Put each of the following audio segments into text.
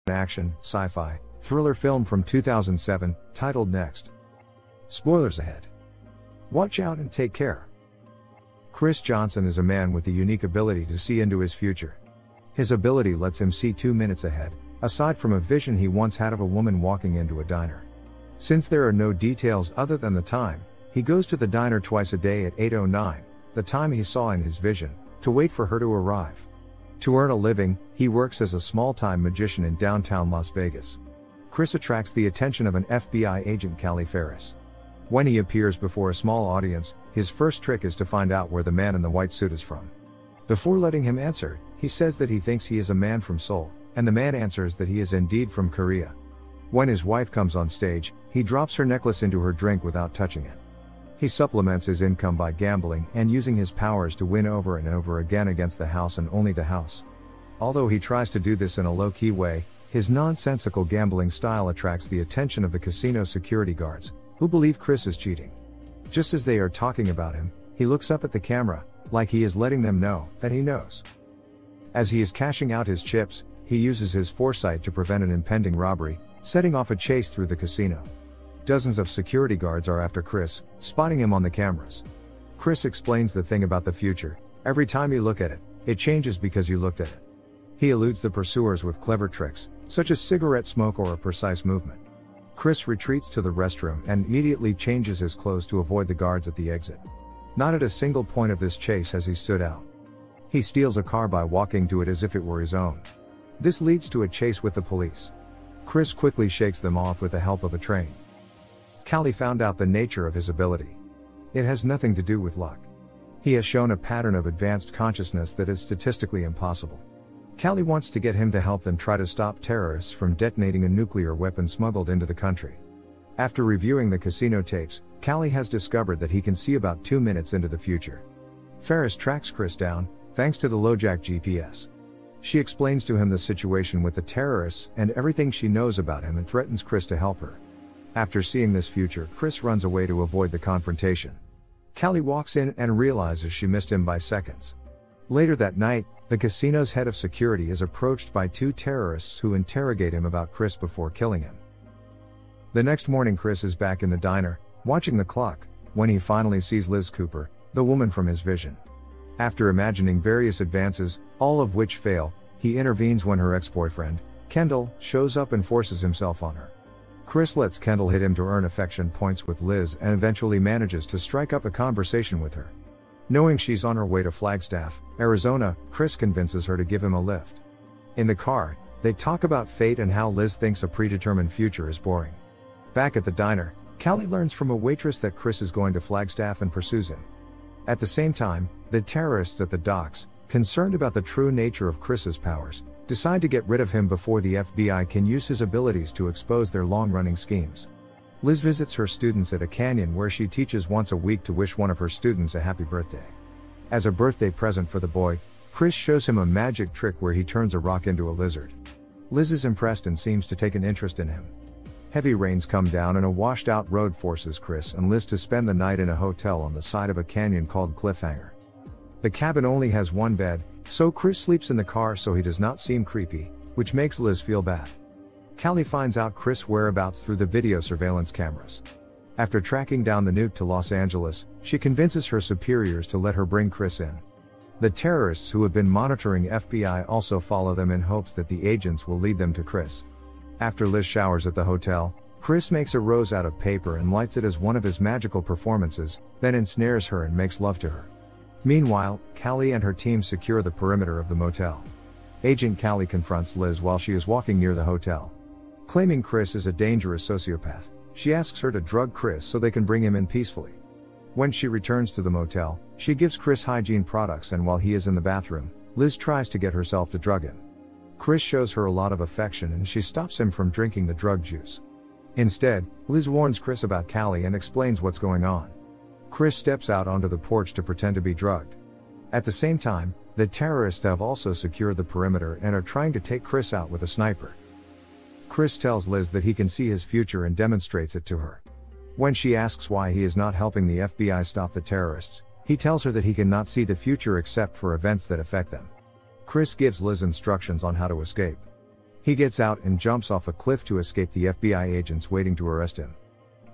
action, sci-fi, thriller film from 2007, titled Next. Spoilers ahead. Watch out and take care. Chris Johnson is a man with the unique ability to see into his future. His ability lets him see 2 minutes ahead, aside from a vision he once had of a woman walking into a diner. Since there are no details other than the time, he goes to the diner twice a day at 8:09, the time he saw in his vision, to wait for her to arrive. To earn a living, he works as a small-time magician in downtown Las Vegas. Chris attracts the attention of an FBI agent, Callie Ferris. When he appears before a small audience, his first trick is to find out where the man in the white suit is from. Before letting him answer, he says that he thinks he is a man from Seoul, and the man answers that he is indeed from Korea. When his wife comes on stage, he drops her necklace into her drink without touching it. He supplements his income by gambling and using his powers to win over and over again against the house and only the house. Although he tries to do this in a low-key way, his nonsensical gambling style attracts the attention of the casino security guards, who believe Chris is cheating. Just as they are talking about him, he looks up at the camera, like he is letting them know that he knows. As he is cashing out his chips, he uses his foresight to prevent an impending robbery, setting off a chase through the casino. Dozens of security guards are after Chris, spotting him on the cameras. Chris explains the thing about the future: every time you look at it, it changes because you looked at it. He eludes the pursuers with clever tricks, such as cigarette smoke or a precise movement. Chris retreats to the restroom and immediately changes his clothes to avoid the guards at the exit. Not at a single point of this chase has he stood out. He steals a car by walking to it as if it were his own. This leads to a chase with the police. Chris quickly shakes them off with the help of a train. Callie found out the nature of his ability. It has nothing to do with luck. He has shown a pattern of advanced consciousness that is statistically impossible. Callie wants to get him to help them try to stop terrorists from detonating a nuclear weapon smuggled into the country. After reviewing the casino tapes, Callie has discovered that he can see about 2 minutes into the future. Ferris tracks Chris down, thanks to the LoJack GPS. She explains to him the situation with the terrorists and everything she knows about him and threatens Chris to help her. After seeing this future, Chris runs away to avoid the confrontation. Callie walks in and realizes she missed him by seconds. Later that night, the casino's head of security is approached by 2 terrorists who interrogate him about Chris before killing him. The next morning, Chris is back in the diner, watching the clock, when he finally sees Liz Cooper, the woman from his vision. After imagining various advances, all of which fail, he intervenes when her ex-boyfriend, Kendall, shows up and forces himself on her. Chris lets Kendall hit him to earn affection points with Liz and eventually manages to strike up a conversation with her. Knowing she's on her way to Flagstaff, Arizona, Chris convinces her to give him a lift. In the car, they talk about fate and how Liz thinks a predetermined future is boring. Back at the diner, Callie learns from a waitress that Chris is going to Flagstaff and pursues him. At the same time, the terrorists at the docks, concerned about the true nature of Chris's powers, decide to get rid of him before the FBI can use his abilities to expose their long-running schemes. Liz visits her students at a canyon where she teaches once a week to wish one of her students a happy birthday. As a birthday present for the boy, Chris shows him a magic trick where he turns a rock into a lizard. Liz is impressed and seems to take an interest in him. Heavy rains come down and a washed-out road forces Chris and Liz to spend the night in a hotel on the side of a canyon called Cliffhanger. The cabin only has 1 bed, so Chris sleeps in the car so he does not seem creepy, which makes Liz feel bad. Callie finds out Chris' whereabouts through the video surveillance cameras. After tracking down the nuke to Los Angeles, she convinces her superiors to let her bring Chris in. The terrorists who have been monitoring FBI also follow them in hopes that the agents will lead them to Chris. After Liz showers at the hotel, Chris makes a rose out of paper and lights it as one of his magical performances, then ensnares her and makes love to her. Meanwhile, Callie and her team secure the perimeter of the motel. Agent Callie confronts Liz while she is walking near the hotel. Claiming Chris is a dangerous sociopath, she asks her to drug Chris so they can bring him in peacefully. When she returns to the motel, she gives Chris hygiene products, and while he is in the bathroom, Liz tries to get herself to drug him. Chris shows her a lot of affection and she stops him from drinking the drug juice. Instead, Liz warns Chris about Callie and explains what's going on. Chris steps out onto the porch to pretend to be drugged. At the same time, the terrorists have also secured the perimeter and are trying to take Chris out with a sniper. Chris tells Liz that he can see his future and demonstrates it to her. When she asks why he is not helping the FBI stop the terrorists, he tells her that he cannot see the future except for events that affect them. Chris gives Liz instructions on how to escape. He gets out and jumps off a cliff to escape the FBI agents waiting to arrest him.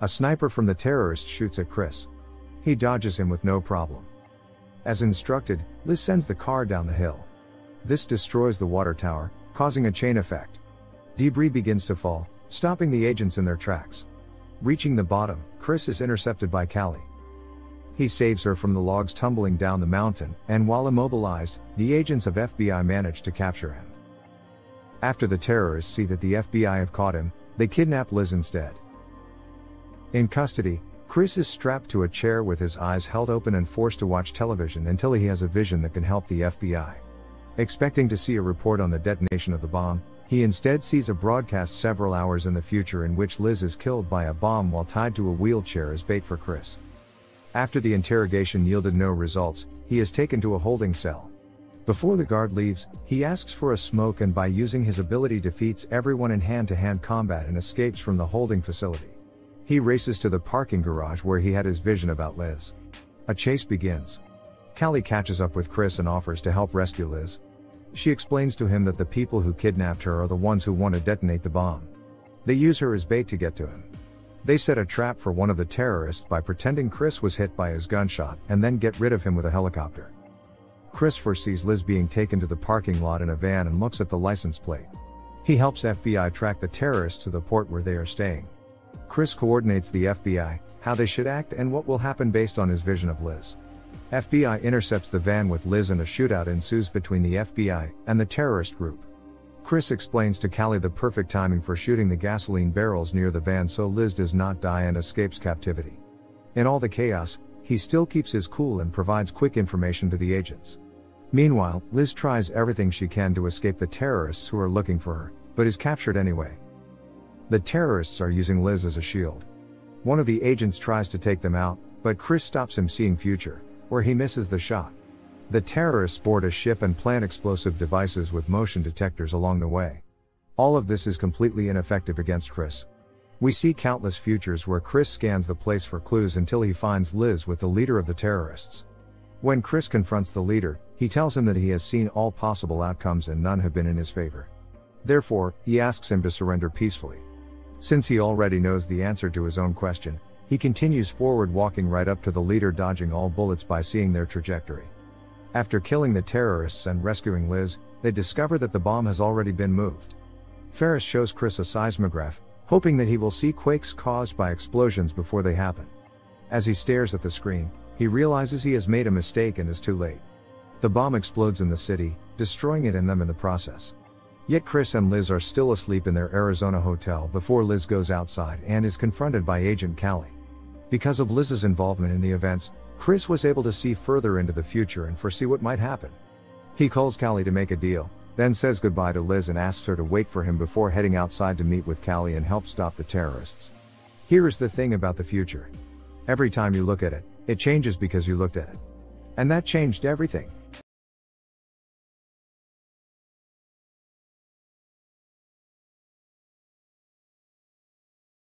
A sniper from the terrorists shoots at Chris. He dodges him with no problem. As instructed, Liz sends the car down the hill. This destroys the water tower, causing a chain effect. Debris begins to fall, stopping the agents in their tracks. Reaching the bottom, Chris is intercepted by Callie. He saves her from the logs tumbling down the mountain, and while immobilized, the agents of FBI manage to capture him. After the terrorists see that the FBI have caught him, they kidnap Liz instead. In custody, Chris is strapped to a chair with his eyes held open and forced to watch television until he has a vision that can help the FBI. Expecting to see a report on the detonation of the bomb, he instead sees a broadcast several hours in the future in which Liz is killed by a bomb while tied to a wheelchair as bait for Chris. After the interrogation yielded no results, he is taken to a holding cell. Before the guard leaves, he asks for a smoke and by using his ability defeats everyone in hand-to-hand combat and escapes from the holding facility. He races to the parking garage where he had his vision about Liz. A chase begins. Callie catches up with Chris and offers to help rescue Liz. She explains to him that the people who kidnapped her are the ones who want to detonate the bomb. They use her as bait to get to him. They set a trap for one of the terrorists by pretending Chris was hit by his gunshot and then get rid of him with a helicopter. Chris foresees Liz being taken to the parking lot in a van and looks at the license plate. He helps FBI track the terrorists to the port where they are staying. Chris coordinates the FBI, how they should act and what will happen based on his vision of Liz. FBI intercepts the van with Liz and a shootout ensues between the FBI and the terrorist group. Chris explains to Callie the perfect timing for shooting the gasoline barrels near the van so Liz does not die and escapes captivity. In all the chaos, he still keeps his cool and provides quick information to the agents. Meanwhile, Liz tries everything she can to escape the terrorists who are looking for her, but is captured anyway. The terrorists are using Liz as a shield. One of the agents tries to take them out, but Chris stops him seeing future, where he misses the shot. The terrorists board a ship and plant explosive devices with motion detectors along the way. All of this is completely ineffective against Chris. We see countless futures where Chris scans the place for clues until he finds Liz with the leader of the terrorists. When Chris confronts the leader, he tells him that he has seen all possible outcomes and none have been in his favor. Therefore, he asks him to surrender peacefully. Since he already knows the answer to his own question, he continues forward walking right up to the leader dodging all bullets by seeing their trajectory. After killing the terrorists and rescuing Liz, they discover that the bomb has already been moved. Ferris shows Chris a seismograph, hoping that he will see quakes caused by explosions before they happen. As he stares at the screen, he realizes he has made a mistake and is too late. The bomb explodes in the city, destroying it and them in the process. Yet Chris and Liz are still asleep in their Arizona hotel before Liz goes outside and is confronted by Agent Callie. Because of Liz's involvement in the events, Chris was able to see further into the future and foresee what might happen. He calls Callie to make a deal, then says goodbye to Liz and asks her to wait for him before heading outside to meet with Callie and help stop the terrorists. Here is the thing about the future. Every time you look at it, it changes because you looked at it. And that changed everything.